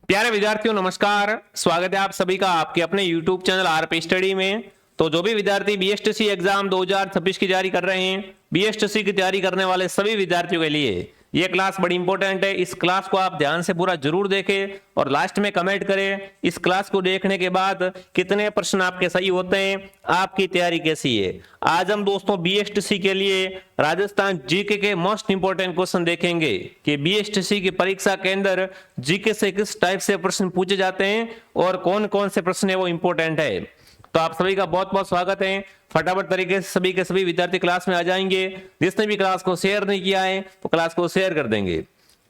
प्यारे विद्यार्थियों नमस्कार। स्वागत है आप सभी का आपके अपने YouTube चैनल आरपी स्टडी में। तो जो भी विद्यार्थी बीएसटीसी एग्जाम 2026 की तैयारी कर रहे हैं, बीएसटीसी की तैयारी करने वाले सभी विद्यार्थियों के लिए ये क्लास बड़ी इंपॉर्टेंट है। इस क्लास को आप ध्यान से पूरा जरूर देखें और लास्ट में कमेंट करें इस क्लास को देखने के बाद कितने प्रश्न आपके सही होते हैं, आपकी तैयारी कैसी है। आज हम दोस्तों बीएसटीसी के लिए राजस्थान जीके के मोस्ट इंपोर्टेंट क्वेश्चन देखेंगे कि बीएसटीसी की परीक्षा के अंदर जीके से किस टाइप से प्रश्न पूछे जाते हैं और कौन कौन से प्रश्न है वो इंपॉर्टेंट है। तो आप सभी का बहुत बहुत स्वागत है। फटाफट तरीके से सभी के सभी विद्यार्थी क्लास में आ जाएंगे। जिसने भी क्लास को शेयर नहीं किया है तो क्लास को शेयर कर देंगे।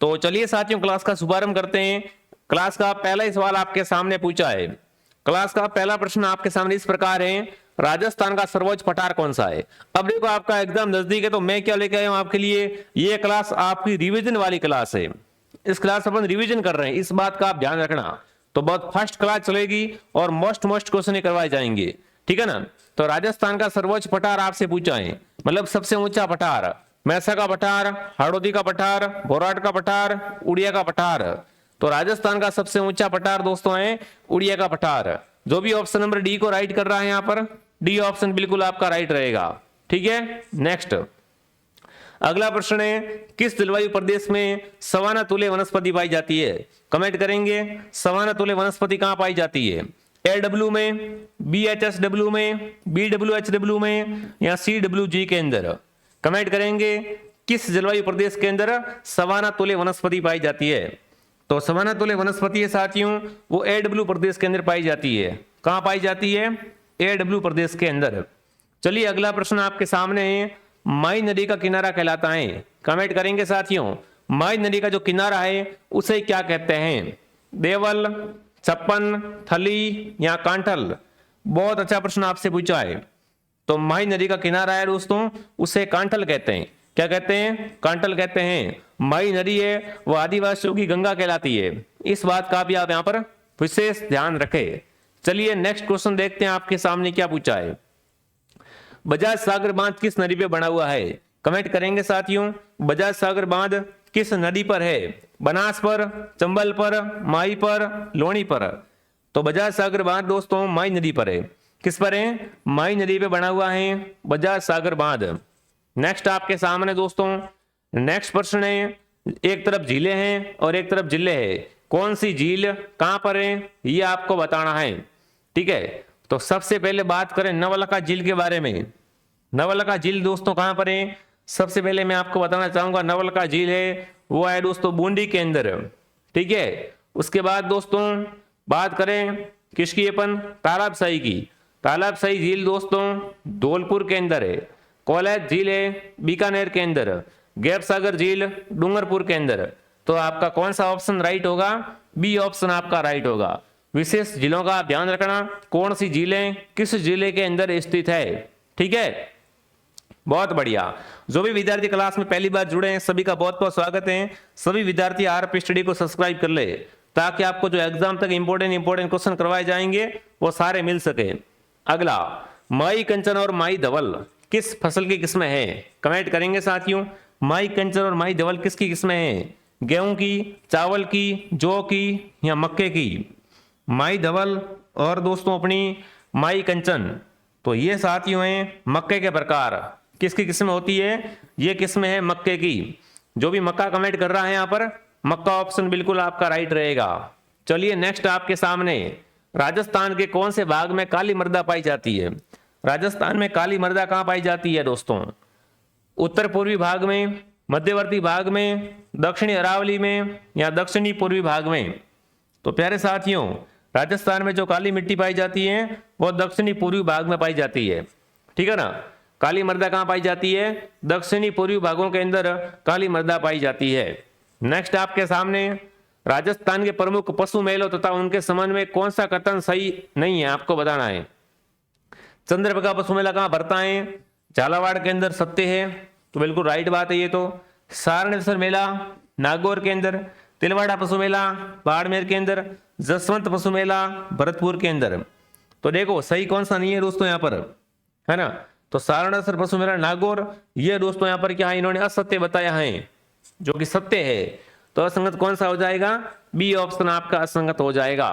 तो चलिए साथियों क्लास का शुभारंभ करते हैं। क्लास का पहला ही सवाल आपके सामने पूछा है। क्लास का पहला प्रश्न आपके सामने इस प्रकार है, राजस्थान का सर्वोच्च पठार कौन सा है। अब देखो आपका एग्जाम नजदीक है तो मैं क्या लेके आया हूं आपके लिए, ये क्लास आपकी रिविजन वाली क्लास है। इस क्लास अपन रिविजन कर रहे हैं, इस बात का आप ध्यान रखना। तो बहुत फर्स्ट क्लास चलेगी और मोस्ट क्वेश्चन करवाए जाएंगे, ठीक है ना। तो राजस्थान का सर्वोच्च पठार आपसे पूछा है, मतलब सबसे ऊंचा पठार, मैसा का पठार, हाड़ौती का पठार, बोराट का पठार, उड़िया का पठार। तो राजस्थान का सबसे ऊंचा पठार दोस्तों है उड़िया का पठार। जो भी ऑप्शन नंबर डी को राइट कर रहा है यहाँ पर, डी ऑप्शन बिल्कुल आपका राइट रहेगा, ठीक है। नेक्स्ट अगला प्रश्न है, किस जलवायु प्रदेश में सवाना तुल्य वनस्पति पाई जाती है। कमेंट करेंगे सवाना तुल्य वनस्पति कहां पाई जाती है, एडब्ल्यू में, बीएचएसडब्ल्यू में, बीडब्ल्यूएचडब्ल्यू में या सीडब्ल्यूजी के अंदर। कमेंट करेंगे किस जलवायु प्रदेश के अंदर सवाना तुल्य वनस्पति पाई जाती है। तो सवाना तुल्य वनस्पति है साथियों वो एडब्ल्यू प्रदेश के अंदर पाई जाती है। कहां पाई जाती है, एडब्ल्यू प्रदेश के अंदर। चलिए अगला प्रश्न आपके सामने है, माई नदी का किनारा कहलाता है। कमेंट करेंगे साथियों माई नदी का जो किनारा है उसे क्या कहते हैं, देवल, छप्पन, थली या कांठल। बहुत अच्छा प्रश्न आपसे पूछा है। तो माई नदी का किनारा है दोस्तों उसे कांठल कहते हैं। क्या कहते हैं, कांठल कहते हैं। माई नदी है वो आदिवासियों की गंगा कहलाती है। इस बात का भी आप यहाँ पर विशेष ध्यान रखें। चलिए नेक्स्ट क्वेश्चन देखते हैं आपके सामने क्या पूछा है, बजाज सागर बांध किस नदी पे बना हुआ है। कमेंट करेंगे साथियों बजाज सागर बांध किस नदी पर है, बनास पर, चंबल पर, माई पर, लोनी पर। तो बजाज सागर बांध दोस्तों माई नदी पर है। किस पर है, माई नदी पे बना हुआ है बजाज सागर बांध। नेक्स्ट आपके सामने दोस्तों नेक्स्ट प्रश्न है, एक तरफ झीलें हैं और एक तरफ जिले हैं, कौन सी झील कहां पर है ये आपको बताना है, ठीक है। तो सबसे पहले बात करें नवलखा झील के बारे में। नवलखा झील दोस्तों कहां पर है, सबसे पहले मैं आपको बताना चाहूंगा नवलखा झील है वो है दोस्तों बूंदी के अंदर, ठीक है। उसके बाद दोस्तों बात करें किसकी, अपन तालाब शाही की। तालाब शाही झील दोस्तों धौलपुर के अंदर है। कोलैत झील है बीकानेर के अंदर। गैर सागर झील डूंगरपुर के अंदर। तो आपका कौन सा ऑप्शन राइट होगा, बी ऑप्शन आपका राइट होगा। विशेष जिलों का ध्यान रखना, कौन सी झीलें किस जिले के अंदर स्थित है, ठीक है। बहुत बढ़िया। जो भी विद्यार्थी क्लास में पहली बार जुड़े हैं सभी का बहुत बहुत स्वागत है। सभी विद्यार्थी आरपी स्टडी को सब्सक्राइब कर ले ताकि आपको जो एग्जाम तक इंपॉर्टेंट क्वेश्चन करवाए जाएंगे वो सारे मिल सके। अगला, माई कंचन और माई धवल किस फसल की किस्में हैं। कमेंट करेंगे साथियों माई कंचन और माई धवल किसकी किस्में हैं, गेहूं की, चावल की, जौ की या मक्के की। माई धवल और दोस्तों अपनी माई कंचन, तो ये साथियों हैं मक्के के प्रकार। किसकी किस्म होती है, ये किस्म है मक्के की। जो भी मक्का कमेंट कर रहा है यहाँ पर मक्का ऑप्शन बिल्कुल आपका राइट रहेगा। चलिए नेक्स्ट आपके सामने, राजस्थान के कौन से भाग में काली मृदा पाई जाती है। राजस्थान में काली मृदा कहाँ पाई जाती है दोस्तों, उत्तर पूर्वी भाग में, मध्यवर्ती भाग में, दक्षिणी अरावली में या दक्षिणी पूर्वी भाग में। तो प्यारे साथियों राजस्थान में जो काली मिट्टी पाई जाती है वो दक्षिणी पूर्वी भाग में पाई जाती है, ठीक है ना। काली मृदा कहां पाई जाती है, दक्षिणी पूर्वी भागों के अंदर काली मृदा पाई जाती है। नेक्स्ट आपके सामने, राजस्थान के प्रमुख पशु मेलों तथा उनके संबंध में कौन सा कथन सही नहीं है आपको बताना है। चंद्रभागा पशु मेला कहां भरता है, झालावाड़ के अंदर सत्य है, तो बिल्कुल राइट बात है ये। तो सारणेश्वर मेला नागौर के अंदर, तिलवाड़ा पशु मेला बाड़मेर के अंदर, जसवंत पशु मेला भरतपुर के अंदर। तो देखो सही कौन सा नहीं है दोस्तों यहाँ पर, है ना। तो सारणेश्वर पशु मेला नागौर, ये दोस्तों यहाँ पर क्या है इन्होंने असत्य बताया है जो कि सत्य है। तो असंगत कौन सा हो जाएगा, बी ऑप्शन आपका असंगत हो जाएगा।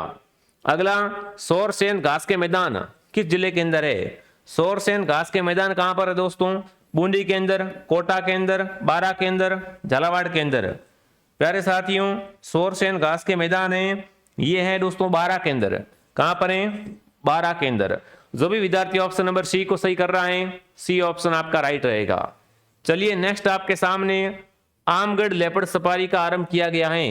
अगला, शोरसेन घास के मैदान किस जिले के अंदर है? शोरसेन घास के मैदान कहां पर है दोस्तों? बूंदी के अंदर, कोटा के अंदर, बारा के अंदर, झालावाड़ के अंदर। प्यारे साथियों, शोरसेन घास के मैदान है, ये है दोस्तों बारा के अंदर। कहां पर है? बारा के अंदर। जो भी विद्यार्थी ऑप्शन नंबर सी को सही कर रहा है, सी ऑप्शन आपका राइट रहेगा। चलिए नेक्स्ट आपके सामने आमगढ़ लेपर्ड सफारी का आरंभ किया गया है।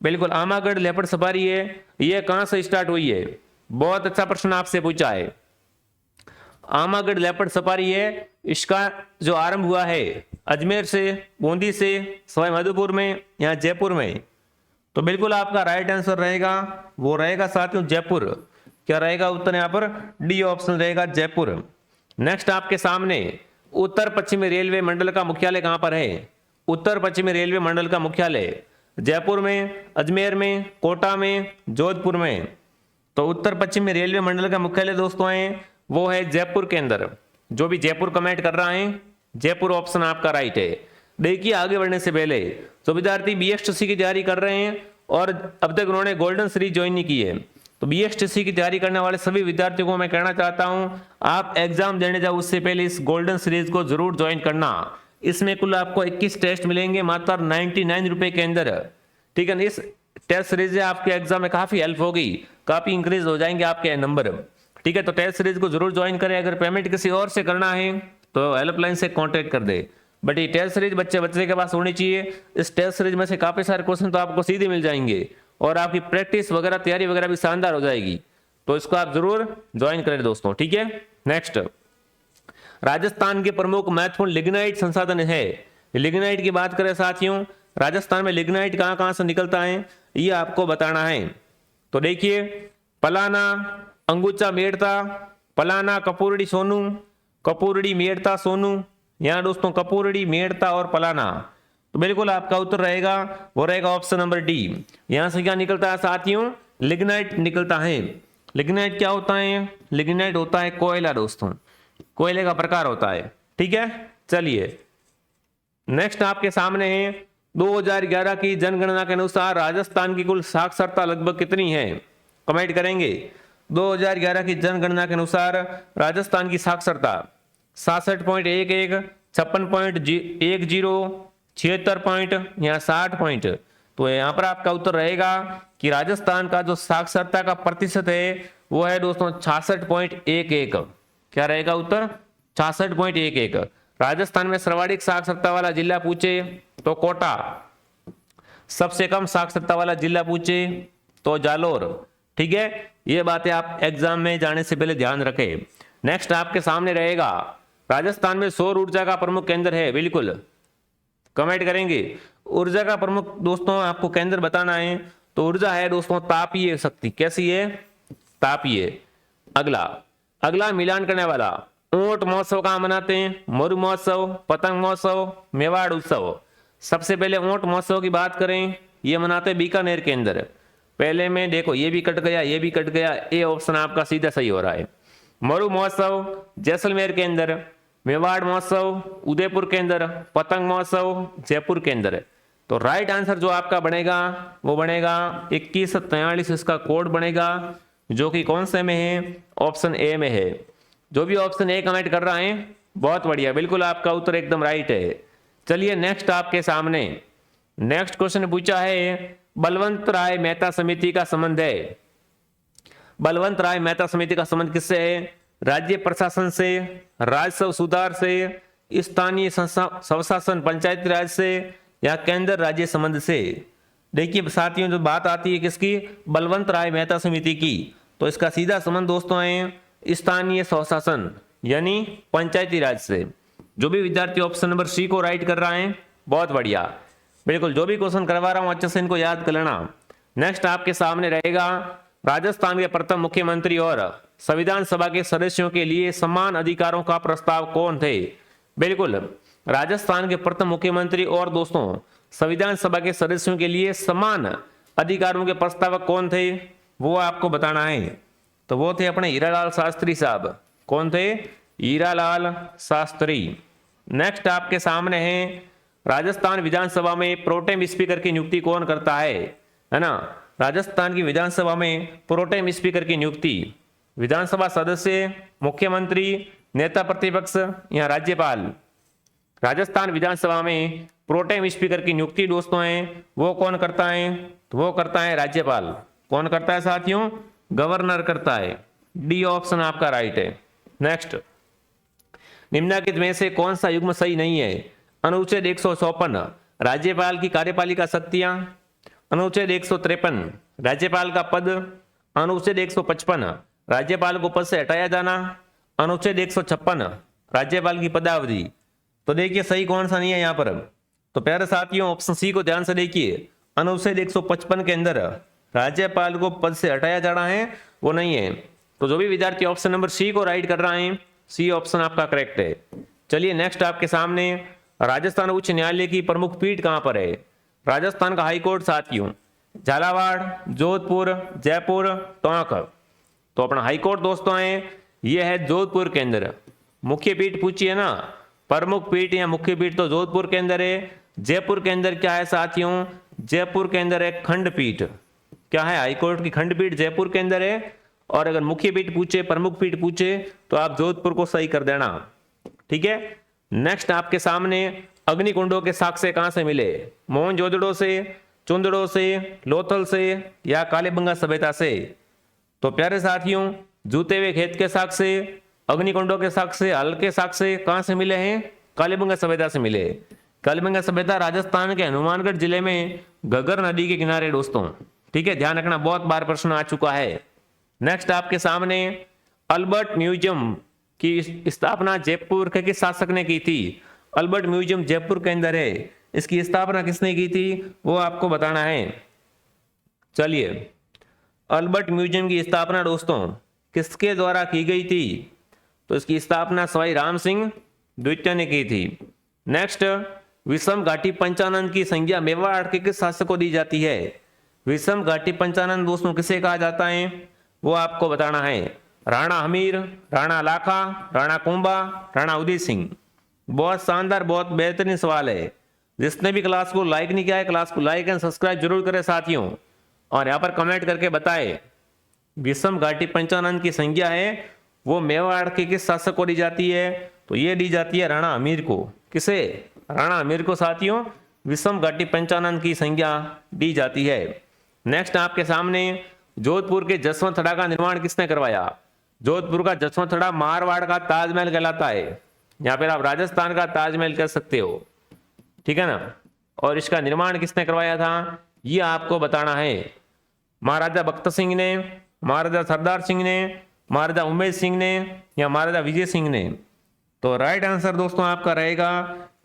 बिल्कुल, आमागढ़ लेपर्ड सफारी है, यह कहां से स्टार्ट हुई है? बहुत अच्छा प्रश्न आपसे पूछा है। आमागढ़ लेपर्ड सफारी है, इसका जो आरंभ हुआ है अजमेर से, बूंदी से, सवाई माधोपुर में या जयपुर में। तो बिल्कुल आपका राइट आंसर रहेगा, वो रहेगा साथियों जयपुर। क्या रहेगा उत्तर? यहां पर डी ऑप्शन रहेगा, जयपुर। नेक्स्ट आपके सामने उत्तर पश्चिमी रेलवे मंडल का मुख्यालय कहां पर है? उत्तर पश्चिमी रेलवे मंडल का मुख्यालय जयपुर में, अजमेर में, कोटा में, जोधपुर में। तो उत्तर पश्चिमी रेलवे मंडल का मुख्यालय दोस्तों है वो है जयपुर के अंदर। जो भी जयपुर कमेंट कर रहा है, जयपुर ऑप्शन आपका राइट है। देखिए आगे बढ़ने से पहले जो विद्यार्थी BSTC की तैयारी कर रहे हैं और अब तक उन्होंने गोल्डन सीरीज ज्वाइन नहीं की है, तो BSTC की तैयारी करने वाले सभी विद्यार्थियों को मैं कहना चाहता हूं, आप एग्जाम देने जाओ उससे पहले इस गोल्डन सीरीज को जरूर ज्वाइन करना। इसमें कुल आपको 21 टेस्ट मिलेंगे मात्र 99 रुपए के अंदर। ठीक है ना? इस टेस्ट सीरीज से आपके एग्जाम में काफी हेल्प होगी, काफी इंक्रीज हो जाएंगे आपके नंबर। ठीक है, तो टेस्ट सीरीज को जरूर ज्वाइन करें। अगर पेमेंट किसी और से करना है तो हेल्पलाइन से कांटेक्ट कर दे। बट ये टेस्ट सीरीज बच्चे के पास होनी चाहिए। इस टेस्ट सीरीज में से काफी सारे क्वेश्चन तो आपको सीधे मिल जाएंगे और आपकी प्रैक्टिस वगैरह, तैयारी वगैरह भी शानदार हो जाएगी। तो इसको आप जरूर ज्वाइन करें दोस्तों। ठीक है, नेक्स्ट, राजस्थान के प्रमुख महत्वपूर्ण लिग्नाइट संसाधन है। लिग्नाइट की बात करें साथियों, राजस्थान में लिग्नाइट कहां कहां से निकलता है ये आपको बताना है। तो देखिए, पलाना, अंगुचा मेड़ता, पलाना, कपूरड़ी सोनू, कपूरड़ी मेड़ता सोनू, यहां दोस्तों कपूरड़ी मेड़ता और पलाना। तो बिल्कुल आपका उत्तर रहेगा वो रहेगा ऑप्शन नंबर डी। यहां से क्या निकलता है साथियों? लिग्नाइट निकलता है। लिग्नाइट क्या होता है? लिग्नाइट होता है कोयला दोस्तों, कोयले का प्रकार होता है। ठीक है, चलिए नेक्स्ट आपके सामने है 2011 की जनगणना के अनुसार राजस्थान की कुल साक्षरता लगभग कितनी है? कमेंट करेंगे। 2011 की जनगणना के अनुसार राजस्थान की साक्षरता 66.11, 56.10, 76 पॉइंट या 60 पॉइंट। तो यहाँ पर आपका उत्तर रहेगा कि राजस्थान का जो साक्षरता का प्रतिशत है वो है दोस्तों 66.11। क्या रहेगा उत्तर? 66.11। राजस्थान में सर्वाधिक साक्षरता वाला जिला पूछे तो कोटा, सबसे कम साक्षरता वाला जिला पूछे तो जालोर। ठीक है, ये बातें आप एग्जाम में जाने से पहले ध्यान रखें। नेक्स्ट आपके सामने रहेगा राजस्थान में सौर ऊर्जा का प्रमुख केंद्र है। बिल्कुल कमेंट करेंगे। ऊर्जा का प्रमुख दोस्तों आपको केंद्र बताना है। तो ऊर्जा है दोस्तों तापीय शक्ति। कैसी है? तापीय। अगला मिलान करने वाला ऊंट महोत्सव कहां मनाते हैं? मरु महोत्सव, पतंग महोत्सव, मेवाड़ उत्सव। सबसे पहले ऊंट महोत्सव की बात करें, ये मनाते हैं बीकानेर के अंदर। पहले में देखो ये भी कट गया, ये भी कट गया, ये ऑप्शन आपका सीधा सही हो रहा है। मरु महोत्सव जैसलमेर के अंदर, मेवाड़ महोत्सव उदयपुर के अंदर, पतंग महोत्सव जयपुर के अंदर। तो राइट आंसर जो आपका बनेगा वो बनेगा 2143, इसका कोड बनेगा, जो कि कौन से में है? ऑप्शन ए में है। जो भी ऑप्शन ए कमेंट कर रहा है बहुत बढ़िया, बिल्कुल आपका उत्तर एकदम राइट है। चलिए नेक्स्ट आपके सामने नेक्स्ट क्वेश्चन पूछा है, बलवंत राय मेहता समिति का संबंध है। बलवंत राय मेहता समिति का संबंध किससे है? राज्य प्रशासन से, राजस्व सुधार से, स्थानीय स्वशासन पंचायती राज से या केंद्र राज्य संबंध से। देखिए साथियों, जो बात आती है किसकी? बलवंत राय मेहता समिति की, तो इसका सीधा संबंध दोस्तों है स्थानीय स्वशासन यानी पंचायती राज से। जो भी विद्यार्थी ऑप्शन नंबर सी को राइट कर रहा है बहुत बढ़िया। बिल्कुल जो भी क्वेश्चन करवा रहा हूं अच्छे से इनको याद कर लेना। नेक्स्ट आपके सामने रहेगा राजस्थान के प्रथम मुख्यमंत्री और संविधान सभा के सदस्यों के लिए समान अधिकारों का प्रस्ताव कौन थे? बिल्कुल राजस्थान के प्रथम मुख्यमंत्री और दोस्तों संविधान सभा के सदस्यों के लिए समान अधिकारों के प्रस्तावक कौन थे वो आपको बताना है। तो वो थे अपने हीरालाल शास्त्री साहब। कौन थे? हीरालाल शास्त्री। नेक्स्ट आपके सामने है राजस्थान विधानसभा में प्रोटेम स्पीकर की नियुक्ति कौन करता है? है ना। राजस्थान की विधानसभा में प्रोटेम स्पीकर की नियुक्ति, विधानसभा सदस्य, मुख्यमंत्री, नेता प्रतिपक्ष या राज्यपाल। राजस्थान विधानसभा में प्रोटेम स्पीकर की नियुक्ति दोस्तों है वो कौन करता है, तो वो करता है राज्यपाल। कौन करता है साथियों, गवर्नर करता है। डी ऑप्शन आपका राइट है। नेक्स्ट, निम्नलिखित में से कौन सा युग्म सही नहीं है। अनुच्छेद 154 राज्यपाल की कार्यपालिका शक्तियां, अनुच्छेद 153 राज्यपाल का पद, अनुच्छेद 155 राज्यपाल को पद से हटाया जाना, अनुच्छेद 156 राज्यपाल की पदावधि। तो देखिए सही कौन सा नहीं है यहाँ पर। तो प्यारे साथियों ऑप्शन सी को ध्यान से देखिए, अनुच्छेद 155 के अंदर राज्यपाल को पद से हटाया जाना है वो नहीं है। तो जो भी विद्यार्थी ऑप्शन नंबर सी को राइट कर रहा है, सी ऑप्शन आपका करेक्ट है। चलिए नेक्स्ट आपके सामने, राजस्थान उच्च न्यायालय की प्रमुख पीठ कहां पर है। राजस्थान का हाईकोर्ट साथियों झालावाड़, जोधपुर, जयपुर, टोंक। तो अपना हाईकोर्ट दोस्तों है ये है जोधपुर के अंदर। मुख्य पीठ पूछी है ना, प्रमुख पीठ या मुख्य पीठ तो जोधपुर के अंदर है। जयपुर के अंदर क्या है साथियों, जयपुर के अंदर है खंडपीठ। क्या है, हाईकोर्ट की खंडपीठ जयपुर के अंदर है। और अगर मुख्य पीठ पूछे, प्रमुख पीठ पूछे तो आप जोधपुर को सही कर देना। ठीक है। नेक्स्ट आपके सामने, अग्निकुंडों के साक्ष्य कहां से मिले। मोहनजोदड़ो से, चुंदड़ो से, लोथल से या कालीबंगा सभ्यता से। तो प्यारे साथियों जूते हुए खेत के साक्ष्य, अग्निकुंडों के साक्ष्य, हल के साक्ष्य कहां से मिले हैं, कालीबंगा सभ्यता से मिले। कालीबंगा सभ्यता राजस्थान के हनुमानगढ़ जिले में घग्गर नदी के किनारे दोस्तों। ठीक है, ध्यान रखना, बहुत बार प्रश्न आ चुका है। नेक्स्ट आपके सामने, अल्बर्ट म्यूजियम की स्थापना जयपुर के किस शासक ने की थी। अल्बर्ट म्यूजियम जयपुर के अंदर है, इसकी स्थापना किसने की थी वो आपको बताना है। चलिए, अल्बर्ट म्यूजियम की स्थापना दोस्तों किसके द्वारा की गई थी, तो इसकी स्थापना सवाई राम सिंह द्वितीय ने की थी। नेक्स्ट, विषम घाटी पंचानन की संज्ञा मेवाड़ के किस शासक को दी जाती है। विषम घाटी पंचानन दोस्तों किसे कहा जाता है वो आपको बताना है। राणा हमीर, राणा लाखा, राणा कुंभा, राणा उदय सिंह। बहुत शानदार, बहुत बेहतरीन सवाल है। जिसने भी क्लास को लाइक नहीं किया है, क्लास को लाइक एंड सब्सक्राइब जरूर करें साथियों, और यहाँ पर कमेंट करके बताए विषम घाटी पंचानन की संज्ञा है वो मेवाड़ के किस शासक को दी जाती है, तो ये दी जाती है राणा अमीर को। किसे, राणा अमीर को साथियों विषम घाटी पंचानन की संज्ञा दी जाती है। नेक्स्ट आपके सामने, जोधपुर के जसवंत थड़ा का निर्माण किसने करवाया। जोधपुर का जसवंत थड़ा मारवाड़ का ताजमहल कहलाता है, या फिर आप राजस्थान का ताजमहल कह सकते हो। ठीक है ना। और इसका निर्माण किसने करवाया था ये आपको बताना है। महाराजा बख्त सिंह ने, महाराजा सरदार सिंह ने, महाराजा उमेश सिंह ने या महाराजा विजय सिंह ने। तो राइट आंसर दोस्तों आपका रहेगा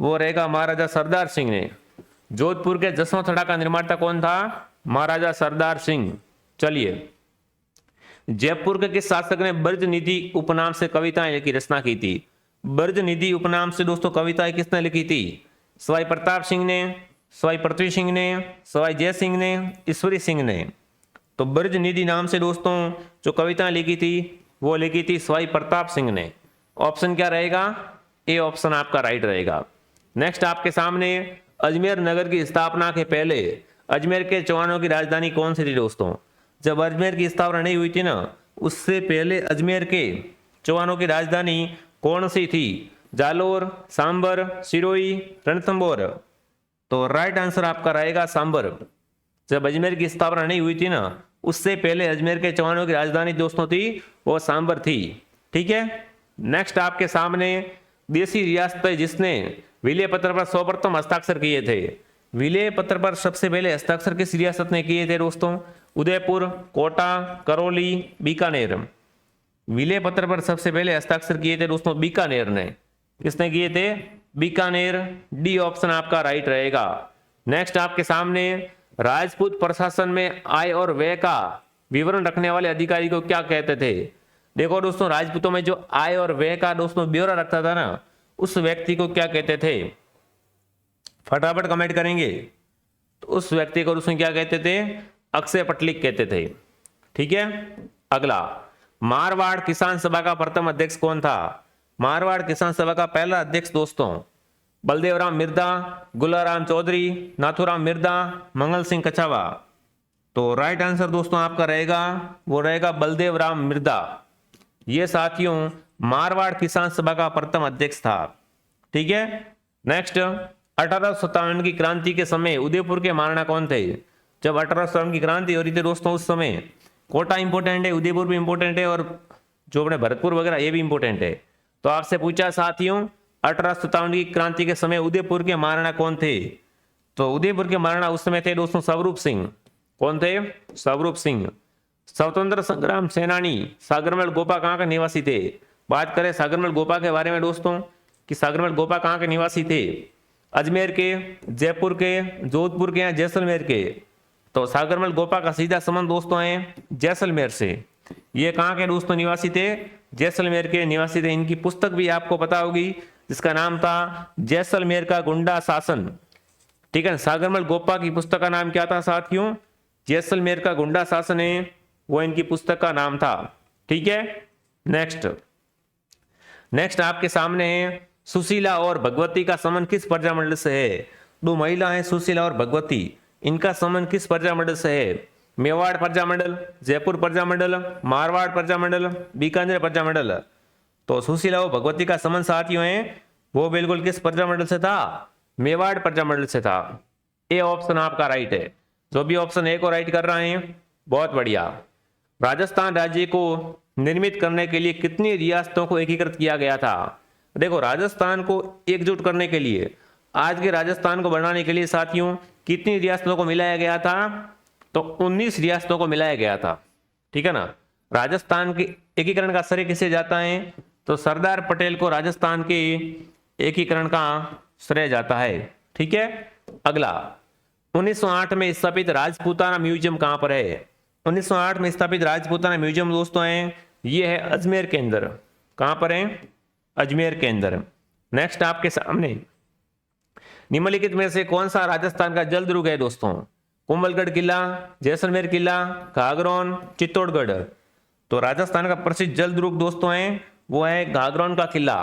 वो रहेगा महाराजा सरदार सिंह ने। जोधपुर के जसवंत थड़ा का निर्माता कौन था, महाराजा सरदार सिंह। चलिए, जयपुर के किस शासक ने ब्रज निधि उपनाम से कविताएं की रचना की थी। ब्रज निधि उपनाम से दोस्तों कविताएं किसने लिखी थी, सवाई प्रताप सिंह ने, सवाई पृथ्वी सिंह ने, सवाई जय सिंह ने, ईश्वरी सिंह ने। तो ब्रज निधि नाम से दोस्तों जो कविताएं लिखी थी वो लिखी थी सवाई प्रताप सिंह ने। ऑप्शन क्या रहेगा, ए ऑप्शन आपका राइट रहेगा। नेक्स्ट आपके सामने, अजमेर नगर की स्थापना के पहले अजमेर के चौहानों की राजधानी कौन सी थी दोस्तों। जब अजमेर की स्थापना नहीं हुई थी ना, उससे पहले अजमेर के चौहानों की राजधानी कौन सी थी, जालोर, सांबर, सिरोही, रणथंभौर। तो राइट आंसर आपका रहेगा सांबर। जब अजमेर की स्थापना नहीं हुई थी ना, उससे पहले अजमेर के चौहानों की राजधानी दोस्तों थी वो सांबर थी। ठीक है। नेक्स्ट आपके सामने, देसी रियासत जिसने विलय पत्र पर सर्वप्रथम हस्ताक्षर किए थे। विलय पत्र पर सबसे पहले हस्ताक्षर किस रियासत ने किए थे दोस्तों, उदयपुर, कोटा, करौली, बीकानेर। विलय पत्र पर सबसे पहले हस्ताक्षर किए थे दोस्तों बीकानेर ने। किसने किए थे, बीकानेर। डी ऑप्शन आपका राइट रहेगा। नेक्स्ट आपके सामने, राजपूत प्रशासन में आय और व्यय का विवरण रखने वाले अधिकारी को क्या कहते थे। देखो दोस्तों, राजपूतों में जो आय और व्यय का दोस्तों ब्यौरा रखता था ना, उस व्यक्ति को क्या कहते थे, फटाफट कमेंट करेंगे। तो उस व्यक्ति को दोस्तों क्या कहते थे, अक्षय पटलिक कहते थे। ठीक है। अगला, मारवाड़ किसान सभा का प्रथम अध्यक्ष कौन था। मारवाड़ किसान सभा का पहला अध्यक्ष दोस्तों बलदेव राम मिर्दा, गुलाराम चौधरी, नाथुराम मिर्दा, मंगल सिंह कछावा। तो राइट आंसर दोस्तों आपका रहेगा, वो रहेगा बलदेव राम मिर्दा। ये साथियों मारवाड़ किसान सभा का प्रथम अध्यक्ष था। ठीक है। नेक्स्ट, 1857 की क्रांति के समय उदयपुर के महाराणा कौन थे? जब 1857 की क्रांति हो रही थी दोस्तों, उस समय कोटा इंपोर्टेंट है, उदयपुर भी इंपोर्टेंट है, और जो अपने भरतपुर वगैरह ये भी इंपोर्टेंट है। तो आपसे पूछा साथियों 1857 की क्रांति के समय उदयपुर के महाराणा कौन थे? तो उदयपुर के महाराणा उस समय थे दोस्तों स्वरूप सिंह। कौन थे? स्वरूप सिंह। स्वतंत्र संग्राम सेनानी सागरमल गोपा कहाँ के निवासी थे? बात करें सागरमल गोपा के बारे में दोस्तों, कि सागरमल गोपा कहाँ के निवासी थे? अजमेर के, जयपुर के, जोधपुर के या जैसलमेर के? तो सागरमल गोपा का सीधा संबंध दोस्तों है जैसलमेर से। ये कहाँ के दोस्तों निवासी थे? जैसलमेर के निवासी थे। इनकी पुस्तक भी आपको पता होगी जिसका नाम था जैसलमेर का गुंडा शासन। ठीक है। सागरमल गोपा की पुस्तक का नाम क्या था साथियों? जैसलमेर का गुंडा शासन है, वो इनकी पुस्तक का नाम था। ठीक है। नेक्स्ट आपके सामने है सुशीला और भगवती का संबंध किस प्रजामंडल से है? दो महिला हैं सुशीला और भगवती, इनका संबंध किस प्रजामंडल से है? मेवाड़ प्रजामंडल, जयपुर प्रजामंडल, मारवाड़ प्रजामंडल, बीकानेर प्रजामंडल? तो सुशीला और भगवती का संबंध साथियों है वो बिल्कुल किस प्रजामंडल से था? मेवाड़ प्रजामंडल से था। ए ऑप्शन आपका राइट है। जो भी ऑप्शन ए को राइट कर रहे हैं बहुत बढ़िया। राजस्थान राज्य को निर्मित करने के लिए कितनी रियासतों को एकीकृत किया गया था? देखो राजस्थान को एकजुट करने के लिए, आज के राजस्थान को बनाने के लिए साथियों कितनी रियासतों को मिलाया गया था? तो 19 रियासतों को मिलाया गया था। ठीक है ना। राजस्थान के एकीकरण का श्रेय किसे जाता है? तो सरदार पटेल को राजस्थान के एकीकरण का श्रेय जाता है। ठीक है। अगला, 1908 में स्थापित राजपूताना म्यूजियम कहां पर है? 1908 में स्थापित राजपूताना म्यूजियम दोस्तों है ये है अजमेर के अंदर। कहां पर है? अजमेर के अंदर। नेक्स्ट आपके सामने निम्नलिखित में से कौन सा राजस्थान का जल दुर्ग है दोस्तों? कुंभलगढ़ किला, जैसलमेर किला, घाघरौन, चित्तौड़गढ़? तो राजस्थान का प्रसिद्ध जल दुर्ग दोस्तों है वो है घाघरौन का किला।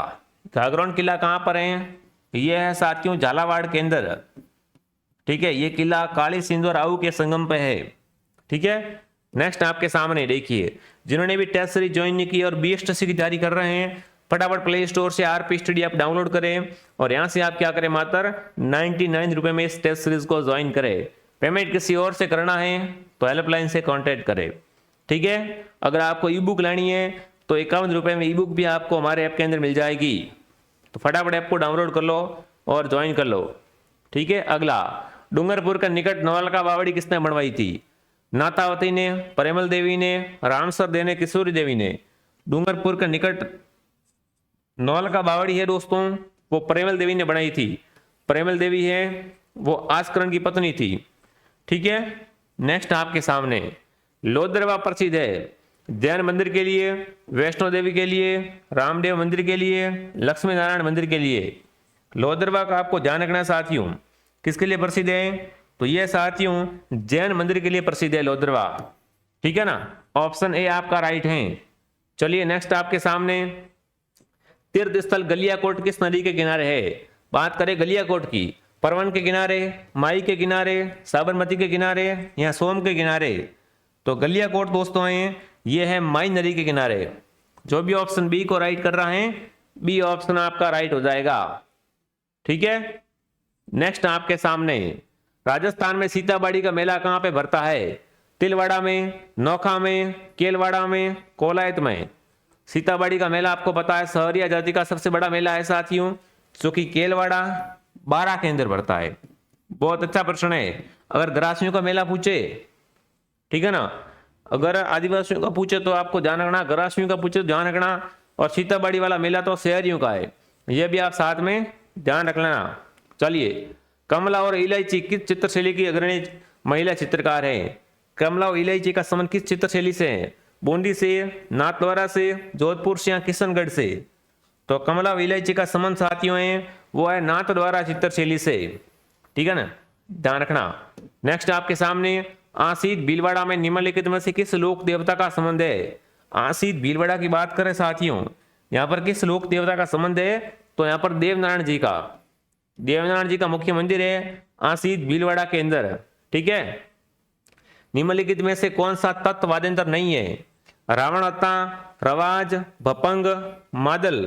घाघरौन किला कहां पर है? यह है साथियों झालावाड़ के अंदर। ठीक है। ये किला काली सिंधु और आऊ के संगम पे है। ठीक है। नेक्स्ट आपके सामने देखिए, जिन्होंने भी टेस्ट सीरीज ज्वाइन नहीं की और बीएसटीसी की तैयारी कर रहे हैं, फटाफट प्ले स्टोर से आरपी स्टडी ऐप डाउनलोड करें और यहां से आप क्या करें, मात्र 99 रुपए में इस टेस्ट सीरीज को ज्वाइन करें। पेमेंट किसी और से करना है तो हेल्पलाइन से कांटेक्ट करें। ठीक है। अगर आपको ई बुक लेनी है तो 51 रुपए में ई बुक भी आपको हमारे ऐप के अंदर मिल जाएगी। तो फटाफट ऐप को डाउनलोड कर लो और ज्वाइन कर लो। ठीक है। अगला, डूंगरपुर का निकट नौलखा बावड़ी किसने बनवाई थी? नाथावती ने, प्रेमल देवी ने, रामसर देव ने, किशोरी देवी ने? डूंगरपुर के निकट नौलखा बावड़ी है दोस्तों वो प्रेमल देवी ने बनाई थी। प्रेमल देवी है वो आस्करण की पत्नी थी। ठीक है। नेक्स्ट आपके सामने लोदरवा प्रसिद्ध है जैन मंदिर के लिए, वैष्णो देवी के लिए, रामदेव मंदिर के लिए, लक्ष्मी नारायण मंदिर के लिए? लोदरवा का आपको ध्यान रखना साथियों किसके लिए प्रसिद्ध है? तो यह साथियों जैन मंदिर के लिए प्रसिद्ध है लोदरवा। ठीक है ना। ऑप्शन ए आपका राइट है। चलिए नेक्स्ट आपके सामने तीर्थ स्थल गलियाकोट किस नदी के किनारे है? बात करें गलियाकोट की, परवन के किनारे, माई के किनारे, साबरमती के किनारे या सोम के किनारे? तो गलियाकोट दोस्तों है ये है माई नदी के किनारे। जो भी ऑप्शन बी को राइट कर रहा है बी ऑप्शन आपका राइट हो जाएगा। ठीक है। नेक्स्ट आपके सामने राजस्थान में सीताबाड़ी का मेला कहां पे भरता है? तिलवाड़ा में, नौखा में, केलवाड़ा में, कोलायत में? सीताबाड़ी का मेला आपको पता है सहरिया जाति का सबसे बड़ा मेला है साथियों, जो कि केलवाड़ा बारा के अंदर भरता है। बहुत अच्छा प्रश्न है। अगर ग्रासियों का मेला पूछे, ठीक है ना, अगर आदिवासियों का पूछे तो आपको ध्यान रखना, ग्रासियों का पूछे तो ध्यान रखना, और सीताबाड़ी वाला मेला तो शहरियों का है, यह भी आप साथ में ध्यान रख लेना। चलिए, कमला और इलायची किस चित्रशैली की अग्रणी महिला चित्रकार है? कमला और इलायची का संबंध किस चित्रशैली से है? बूंदी से, नाथद्वारा से, जोधपुर से या किशनगढ़ से? तो कमला और इलायची का संबंध साथियों है वो है नाथद्वारा चित्रशैली से। ठीक है ना, ध्यान रखना। नेक्स्ट आपके सामने आसीत भीलवाड़ा में निम्नलिखित में से किस लोक देवता का संबंध है? आसीत भीलवाड़ा की बात करें साथियों, यहाँ पर किस लोक देवता का संबंध है? तो यहाँ पर देवनारायण जी का, देवनारायण जी का मुख्य मंदिर है आसीत भीलवाड़ा के अंदर। ठीक है। निम्नलिखित में से कौन सा तत्व वाद्यंत्र नहीं है? रावणता, रवाज, भपंग, मादल।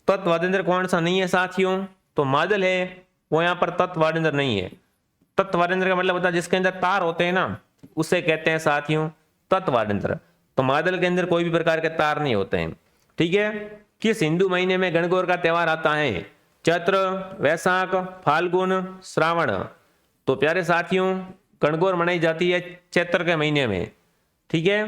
तत्व वाद्यंत्र कौन सा नहीं है साथियों? तो मादल है, वो यहाँ पर तत्व वाद्यंत्र नहीं है। तत्व वाद्यंत्र का मतलब होता है जिसके अंदर तार होते हैं ना, उसे कहते हैं साथियों तत्व वाद्यंत्र। तो मादल के अंदर कोई भी प्रकार के तार नहीं होते हैं। ठीक है। किस हिंदू महीने में गणगौर का त्योहार आता है? चैत्र, वैशाख, फाल्गुन, श्रावण। तो प्यारे साथियों गणगौर मनाई जाती है चैत्र के महीने में। ठीक है।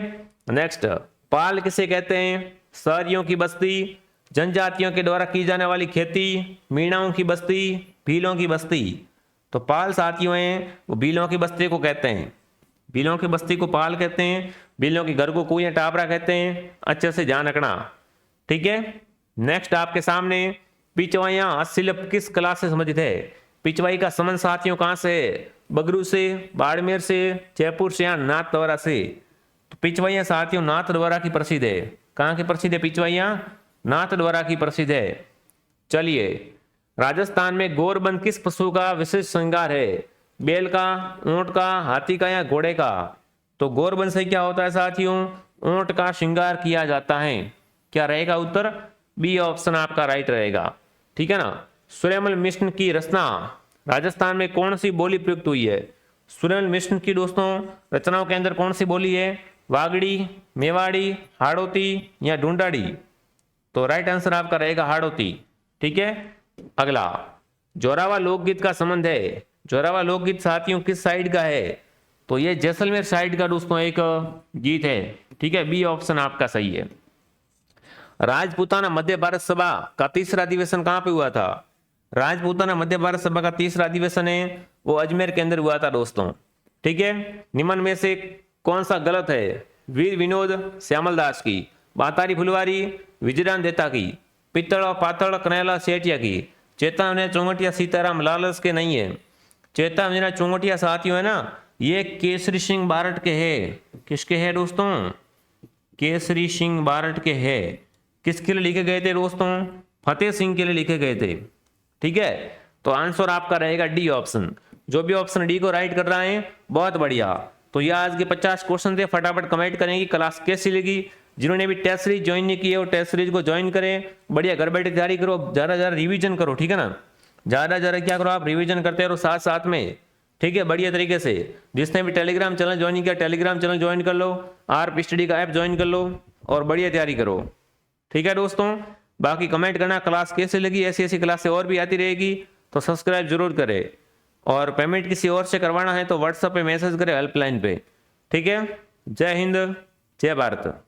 नेक्स्ट, पाल किसे कहते हैं? शहरियों की बस्ती, जनजातियों के द्वारा की जाने वाली खेती, मीणाओं की बस्ती, भीलों की बस्ती। तो पाल साथियों हैं वो भीलों की बस्ती को कहते हैं। भीलों की बस्ती को पाल कहते हैं, भीलों के घर को कुएं टापरा कहते हैं। अच्छे से ध्यान रखना। ठीक है। नेक्स्ट आपके सामने पिचवाइयां हस्तशिल्प किस कला से संबंधित है? पिचवाई का संबंध साथियों कहां से है? बगरू से, बाड़मेर से, जयपुर से या नाथद्वारा से? तो पिचवाइयां साथियों नाथद्वारा की प्रसिद्ध है। कहां की प्रसिद्ध है पिचवाइयां? नाथद्वारा की प्रसिद्ध है। चलिए, राजस्थान में गौरबंद किस पशु का विशेष श्रृंगार है? बैल का, ऊंट का, हाथी का या घोड़े का? तो गौरबंद से क्या होता है साथियों? ऊंट का श्रृंगार किया जाता है। क्या रहेगा उत्तर? बी ऑप्शन आपका राइट रहेगा। ठीक है ना। सूर्यमल मिश्र की रचना राजस्थान में कौन सी बोली प्रयुक्त हुई है? सूर्यमल मिश्र की दोस्तों रचनाओं के अंदर कौन सी बोली है? वागड़ी, मेवाड़ी, हाड़ौती या ढूंढाड़ी? तो राइट आंसर आपका रहेगा हाड़ौती। ठीक है। अगला, जोरावा लोकगीत का संबंध है। जोरावा लोकगीत साथियों किस साइड का है? तो ये जैसलमेर साइड का दोस्तों एक गीत है। ठीक है। बी ऑप्शन आपका सही है। राजपूताना मध्य भारत सभा का तीसरा अधिवेशन कहां पे हुआ था? राजपूताना मध्य भारत सभा का तीसरा अधिवेशन है वो अजमेर के अंदर हुआ था दोस्तों। ठीक है। निम्न में से कौन सा गलत है? वीर विनोद श्यामल दास की, बातारी फुलवारी विजयराम देता की, पित्तड़ और पातड़ कन्हैयालाल सेठिया की, चेतावनी चौंगटिया सीताराम लालस के नहीं है। चेतावनी चौंगटिया साथियों है ना, ये केसरी सिंह बारट के है। किसके है दोस्तों? केसरी सिंह बारट के है। किसके लिए लिखे गए थे दोस्तों? फतेह सिंह के लिए लिखे गए थे। ठीक है। तो आंसर आपका रहेगा डी ऑप्शन। जो भी ऑप्शन डी को राइट कर रहा है बहुत बढ़िया। तो ये आज के 50 क्वेश्चन थे। फटाफट कमेंट करेंगे क्लास कैसी लगी। जिन्होंने भी टेस्ट सीरीज ज्वाइन नहीं की है वो टेस्ट सीरीज को ज्वाइन करें। बढ़िया घर बैठे तैयारी करो, ज्यादा रिवीजन करो। ठीक है ना। ज्यादा क्या करो आप रिवीजन करते रहो साथ साथ में। ठीक है। बढ़िया तरीके से। जिसने भी टेलीग्राम चैनल ज्वाइन किया टेलीग्राम चैनल ज्वाइन कर लो, आरपी स्टडी का ऐप ज्वाइन कर लो और बढ़िया तैयारी करो। ठीक है दोस्तों। बाकी कमेंट करना क्लास कैसे लगी। ऐसी क्लासें और भी आती रहेगी तो सब्सक्राइब जरूर करें। और पेमेंट किसी और से करवाना है तो व्हाट्सएप पे मैसेज करें हेल्पलाइन पे। ठीक है। जय हिंद, जय भारत।